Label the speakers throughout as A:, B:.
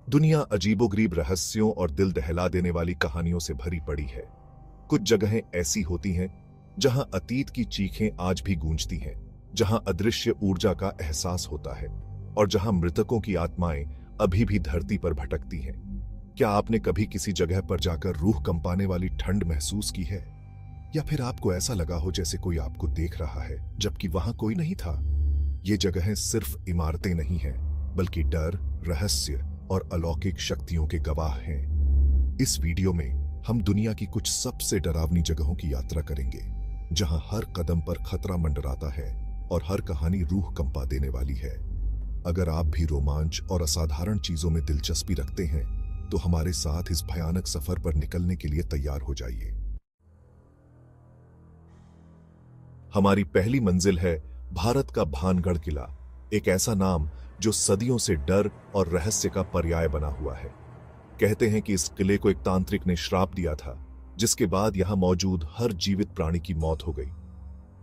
A: दुनिया अजीबोगरीब रहस्यों और दिल दहला देने वाली कहानियों से भरी पड़ी है। कुछ जगहें ऐसी होती हैं जहां अतीत की चीखें आज भी गूंजती हैं, जहां अदृश्य ऊर्जा का एहसास होता है और जहां मृतकों की आत्माएं अभी भी धरती पर भटकती हैं। क्या आपने कभी किसी जगह पर जाकर रूह कंपाने वाली ठंड महसूस की है, या फिर आपको ऐसा लगा हो जैसे कोई आपको देख रहा है जबकि वहां कोई नहीं था? ये जगहें सिर्फ इमारतें नहीं हैं, बल्कि डर, रहस्य और अलौकिक शक्तियों के गवाह हैं। इस वीडियो में हम दुनिया की कुछ सबसे डरावनी जगहों की यात्रा करेंगे, जहां हर कदम पर खतरा मंडराता है और हर कहानी रूह कंपा देने वाली है। अगर आप भी रोमांच और असाधारण चीजों में दिलचस्पी रखते हैं, तो हमारे साथ इस भयानक सफर पर निकलने के लिए तैयार हो जाइए। हमारी पहली मंजिल है भारत का भानगढ़ किला, एक ऐसा नाम जो सदियों से डर और रहस्य का पर्याय बना हुआ है। कहते हैं कि इस किले को एक तांत्रिक ने श्राप दिया था, जिसके बाद यहां मौजूद हर जीवित प्राणी की मौत हो गई।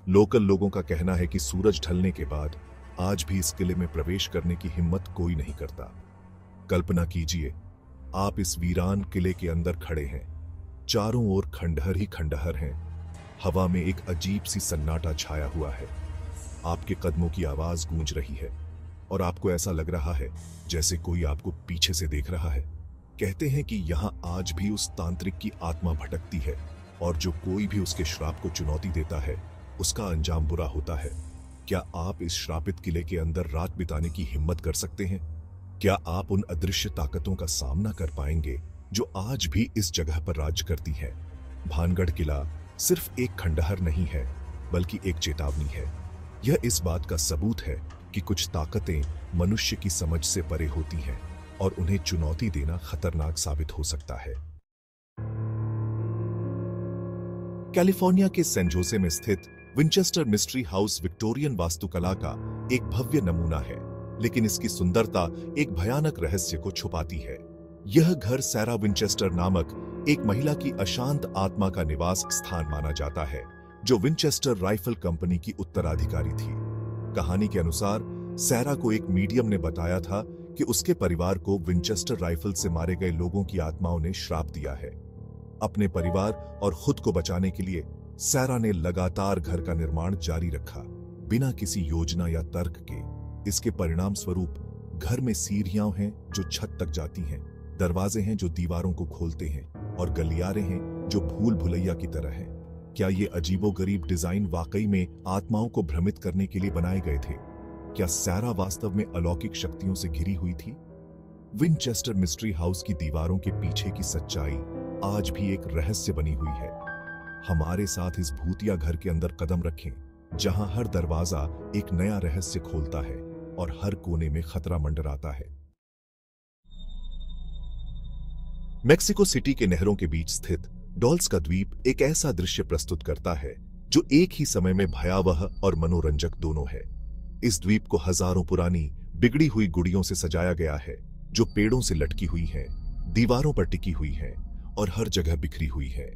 A: लोकल लोगों का कहना है कि सूरज ढलने के बाद आज भी इस किले में प्रवेश करने की हिम्मत कोई नहीं करता। कल्पना कीजिए, आप इस वीरान किले के अंदर खड़े हैं। चारों ओर खंडहर ही खंडहर हैं। हवा में एक अजीब सी सन्नाटा छाया हुआ है। आपके कदमों की आवाज गूंज रही है और आपको ऐसा लग रहा है जैसे कोई आपको पीछे से देख रहा है। कहते हैं कि यहां आज भी उस तांत्रिक की आत्मा भटकती है और जो कोई भी उसके श्राप को चुनौती देता है, उसका अंजाम बुरा होता है। क्या आप इस श्रापित किले के अंदर रात बिताने की हिम्मत कर सकते हैं? क्या आप उन अदृश्य ताकतों का सामना कर पाएंगे जो आज भी इस जगह पर राज करती हैं? भानगढ़ किला सिर्फ एक खंडहर नहीं है, बल्कि एक चेतावनी है। यह इस बात का सबूत है कि कुछ ताकतें मनुष्य की समझ से परे होती हैं और उन्हें चुनौती देना खतरनाक साबित हो सकता है। कैलिफोर्निया के सैन जोसे में स्थित विंचेस्टर मिस्ट्री हाउस विक्टोरियन वास्तुकला का एक भव्य नमूना है, लेकिन इसकी सुंदरता एक भयानक रहस्य को छुपाती है। यह घर सैरा विंचेस्टर नामक एक महिला की अशांत आत्मा का निवास स्थान माना जाता है, जो विंचेस्टर राइफल कंपनी की उत्तराधिकारी थी। कहानी के अनुसार सैरा को एक मीडियम ने बताया था कि उसके परिवार को विंचेस्टर राइफल से मारे गए लोगों की आत्माओं ने श्राप दिया है। अपने परिवार और खुद को बचाने के लिए सैरा ने लगातार घर का निर्माण जारी रखा, बिना किसी योजना या तर्क के। इसके परिणाम स्वरूप घर में सीढ़ियां हैं जो छत तक जाती हैं, दरवाजे हैं जो दीवारों को खोलते हैं और गलियारे हैं जो भूल भुलैया की तरह हैं। क्या ये अजीबोगरीब डिजाइन वाकई में आत्माओं को भ्रमित करने के लिए बनाए गए थे? क्या सैरा वास्तव में अलौकिक शक्तियों से घिरी हुई थी? विंचेस्टर मिस्ट्री हाउस की दीवारों के पीछे की सच्चाई आज भी एक रहस्य बनी हुई है। हमारे साथ इस भूतिया घर के अंदर कदम रखें, जहां हर दरवाजा एक नया रहस्य खोलता है और हर कोने में खतरा मंडराता है। मेक्सिको सिटी के नहरों के बीच स्थित डॉल्स का द्वीप एक ऐसा दृश्य प्रस्तुत करता है जो एक ही समय में भयावह और मनोरंजक दोनों है। इस द्वीप को हजारों पुरानी बिगड़ी हुई गुड़ियों से सजाया गया है, जो पेड़ों से लटकी हुई हैं, दीवारों पर टिकी हुई हैं और हर जगह बिखरी हुई है।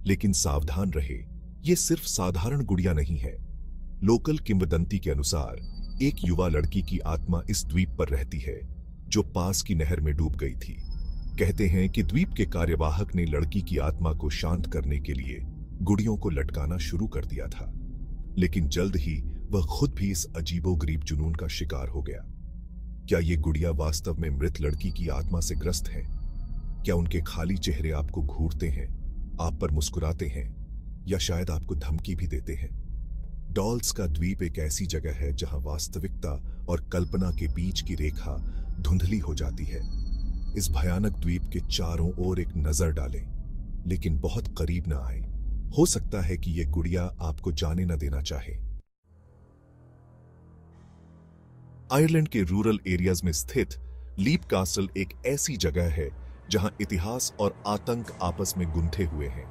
A: लेकिन सावधान रहे, ये सिर्फ साधारण गुड़िया नहीं है। लोकल किंवदंती के अनुसार एक युवा लड़की की आत्मा इस द्वीप पर रहती है, जो पास की नहर में डूब गई थी। कहते हैं कि द्वीप के कार्यवाहक ने लड़की की आत्मा को शांत करने के लिए गुड़ियों को लटकाना शुरू कर दिया था, लेकिन जल्द ही वह खुद भी इस अजीबोगरीब जुनून का शिकार हो गया। क्या ये गुड़िया वास्तव में मृत लड़की की आत्मा से ग्रस्त है? क्या उनके खाली चेहरे आपको घूरते हैं, आप पर मुस्कुराते हैं, या शायद आपको धमकी भी देते हैं? डॉल्स का द्वीप एक ऐसी जगह है जहां वास्तविकता और कल्पना के बीच की रेखा धुंधली हो जाती है। इस भयानक द्वीप के चारों ओर एक नजर डालें, लेकिन बहुत करीब ना आए। हो सकता है कि यह गुड़िया आपको जाने न देना चाहे। आयरलैंड के रूरल एरियाज में स्थित लीप कासल एक ऐसी जगह है जहां इतिहास और आतंक आपस में गुंथे हुए हैं।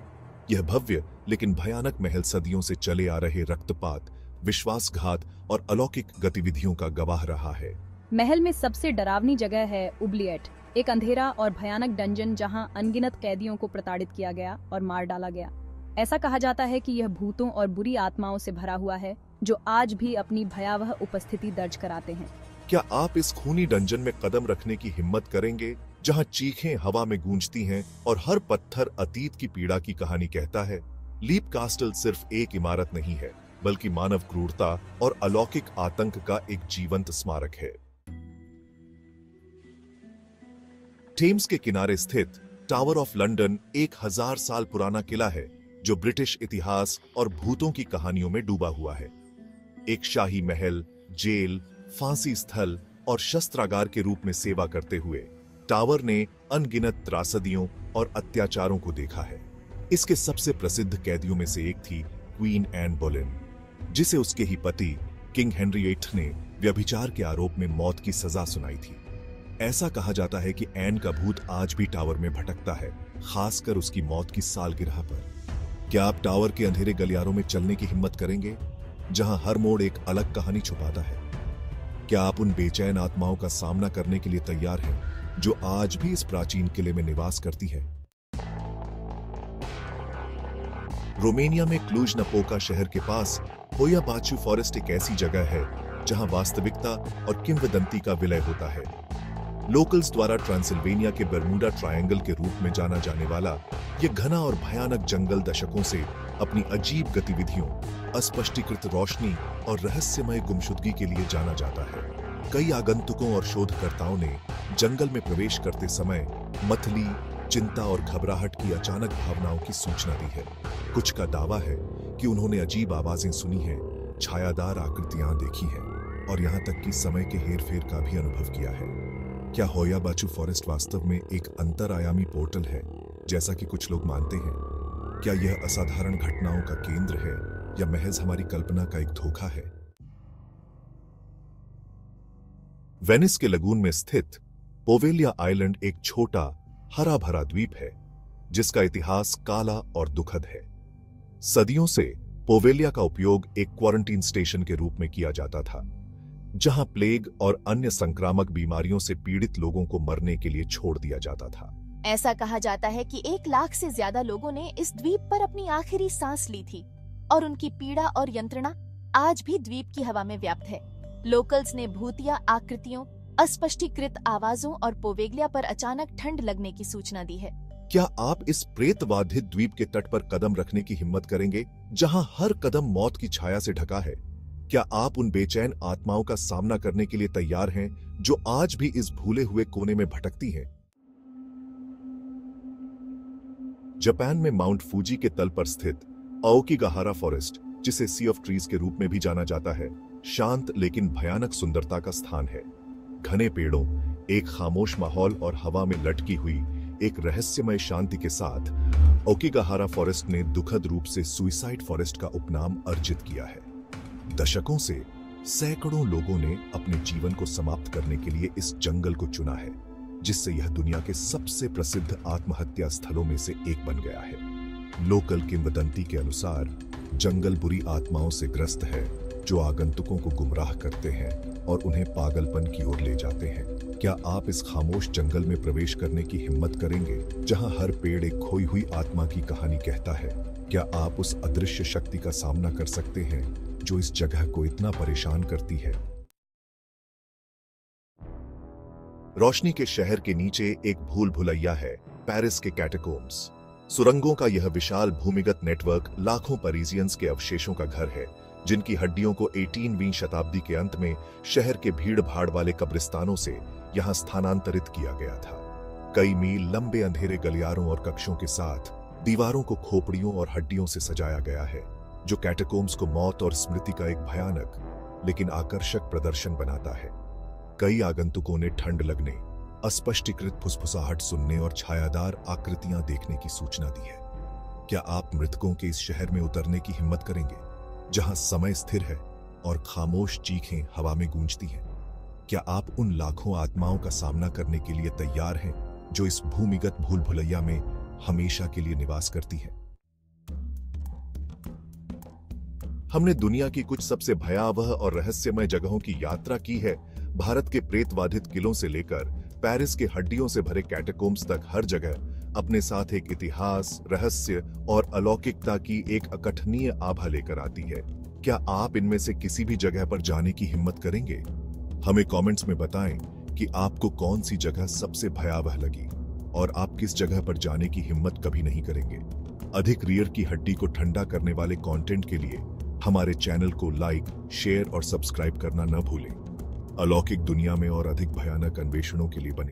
A: यह भव्य लेकिन भयानक महल सदियों से चले आ रहे रक्तपात, विश्वासघात और अलौकिक गतिविधियों का गवाह रहा है।
B: महल में सबसे डरावनी जगह है उब्लियट, एक अंधेरा और भयानक डंजन जहां अनगिनत कैदियों को प्रताड़ित किया गया और मार डाला गया। ऐसा कहा जाता है कि यह भूतों और बुरी आत्माओं से भरा हुआ है, जो आज भी अपनी भयावह उपस्थिति दर्ज कराते हैं।
A: क्या आप इस खूनी डंजन में कदम रखने की हिम्मत करेंगे, जहां चीखें हवा में गूंजती हैं और हर पत्थर अतीत की पीड़ा की कहानी कहता है। लीप कास्टल सिर्फ एक इमारत नहीं है, बल्कि मानव क्रूरता और अलौकिक आतंक का एक जीवंत स्मारक है। थेम्स के किनारे स्थित टावर ऑफ लंदन 1000 साल पुराना किला है, जो ब्रिटिश इतिहास और भूतों की कहानियों में डूबा हुआ है। एक शाही महल, जेल, फांसी स्थल और शस्त्रागार के रूप में सेवा करते हुए टावर ने अनगिनत त्रासदियों और अत्याचारों को देखा है। इसके सबसे प्रसिद्ध कैदियों में से एक थी क्वीन एन बोलेन, जिसे उसके ही पति किंग हेनरी VIII ने व्यभिचार के आरोप में मौत की सजा सुनाई थी। ऐसा कहा जाता है कि एन का भूत आज भी टावर में भटकता है, खासकर उसकी मौत की सालगिरह पर। क्या आप टावर के अंधेरे गलियारों में चलने की हिम्मत करेंगे, जहां हर मोड़ एक अलग कहानी छुपाता है? क्या आप उन बेचैन आत्माओं का सामना करने के लिए तैयार हैं, जो आज भी इस प्राचीन किले में निवास करती है? रोमानिया में क्लूज नपोका शहर के पास होया बाचू फॉरेस्ट एक ऐसी जगह है जहां वास्तविकता और किंवदंती का विलय होता है। लोकल्स द्वारा ट्रांसिल्वेनिया के बर्मुडा ट्रायंगल के रूप में जाना जाने वाला यह घना और भयानक जंगल दशकों से अपनी अजीब गतिविधियों, अस्पष्टीकृत रोशनी और रहस्यमय गुमशुदगी के लिए जाना जाता है। कई आगंतुकों और शोधकर्ताओं ने जंगल में प्रवेश करते समय मतली, चिंता और घबराहट की अचानक भावनाओं की सूचना दी है। कुछ का दावा है कि उन्होंने अजीब आवाजें सुनी हैं, छायादार आकृतियां देखी हैं और यहां तक कि समय के हेरफेर का भी अनुभव किया है। क्या होया बाचू फॉरेस्ट वास्तव में एक अंतरआयामी पोर्टल है, जैसा कि कुछ लोग मानते हैं? क्या यह असाधारण घटनाओं का केंद्र है या महज हमारी कल्पना का एक धोखा है? वेनिस के लगून में स्थित पोवेलिया आइलैंड एक छोटा हरा भरा द्वीप है, जिसका इतिहास काला और दुखद है। सदियों से पोवेलिया का उपयोग एक क्वारंटीन स्टेशन के रूप में किया जाता था, जहां प्लेग और अन्य संक्रामक बीमारियों से पीड़ित लोगों को मरने के लिए छोड़ दिया जाता था।
C: ऐसा कहा जाता है कि 1 लाख से ज्यादा लोगों ने इस द्वीप पर अपनी आखिरी सांस ली थी और उनकी पीड़ा और यंत्रणा आज भी द्वीप की हवा में व्याप्त है। लोकल्स ने भूतिया आकृतियों, अस्पष्टीकृत आवाजों और पोवेलिया पर अचानक ठंड लगने की सूचना दी है।
A: क्या आप इस प्रेतबाधित द्वीप के तट पर कदम रखने की हिम्मत करेंगे, जहां हर कदम मौत की छाया से ढका है? क्या आप उन बेचैन आत्माओं का सामना करने के लिए तैयार हैं, जो आज भी इस भूले हुए कोने में भटकती हैं? जापान में माउंट फूजी के तल पर स्थित आओकीगाहारा फॉरेस्ट, जिसे सी ऑफ ट्रीज के रूप में भी जाना जाता है, शांत लेकिन भयानक सुंदरता का स्थान है। घने पेड़ों, एक खामोश माहौल और हवा में लटकी हुई एक रहस्यमय शांति के साथ ओकीगाहारा फॉरेस्ट ने दुखद रूप से सुइसाइड फॉरेस्ट का उपनाम अर्जित किया है। दशकों से सैकड़ों लोगों ने अपने जीवन को समाप्त करने के लिए इस जंगल को चुना है, जिससे यह दुनिया के सबसे प्रसिद्ध आत्महत्या स्थलों में से एक बन गया है। लोकल किंवदंती के अनुसार जंगल बुरी आत्माओं से ग्रस्त है, जो आगंतुकों को गुमराह करते हैं और उन्हें पागलपन की ओर ले जाते हैं। क्या आप इस खामोश जंगल में प्रवेश करने की हिम्मत करेंगे, जहां हर पेड़ एक खोई हुई आत्मा की कहानी कहता है? क्या आप उस अदृश्य शक्ति का सामना कर सकते हैं, जो इस जगह को इतना परेशान करती है? रोशनी के शहर के नीचे एक भूल भुलैया है, पेरिस के कैटाकोम्स। सुरंगों का यह विशाल भूमिगत नेटवर्क लाखों पेरिसियंस के अवशेषों का घर है, जिनकी हड्डियों को 18वीं शताब्दी के अंत में शहर के भीड़ भाड़ वाले कब्रिस्तानों से यहां स्थानांतरित किया गया था। कई मील लंबे अंधेरे गलियारों और कक्षों के साथ दीवारों को खोपड़ियों और हड्डियों से सजाया गया है, जो कैटाकोम्स को मौत और स्मृति का एक भयानक लेकिन आकर्षक प्रदर्शन बनाता है। कई आगंतुकों ने ठंड लगने, अस्पष्टीकृत फुसफुसाहट सुनने और छायादार आकृतियां देखने की सूचना दी है। क्या आप मृतकों के इस शहर में उतरने की हिम्मत करेंगे, जहां समय स्थिर है और खामोश चीखें हवा में गूंजती हैं? क्या आप उन लाखों आत्माओं का सामना करने के लिए तैयार हैं, जो इस भूमिगत भूल भुलैया में हमेशा के लिए निवास करती हैं? हमने दुनिया की कुछ सबसे भयावह और रहस्यमय जगहों की यात्रा की है। भारत के प्रेतबाधित किलों से लेकर पेरिस के हड्डियों से भरे कैटाकोम्स तक, हर जगह अपने साथ एक इतिहास, रहस्य और अलौकिकता की एक अकथनीय आभा लेकर आती है। क्या आप इनमें से किसी भी जगह पर जाने की हिम्मत करेंगे? हमें कमेंट्स में बताएं कि आपको कौन सी जगह सबसे भयावह लगी और आप किस जगह पर जाने की हिम्मत कभी नहीं करेंगे। अधिक रियर की हड्डी को ठंडा करने वाले कंटेंट के लिए हमारे चैनल को लाइक, शेयर और सब्सक्राइब करना न भूलें। अलौकिक दुनिया में और अधिक भयानक अन्वेषणों के लिए बने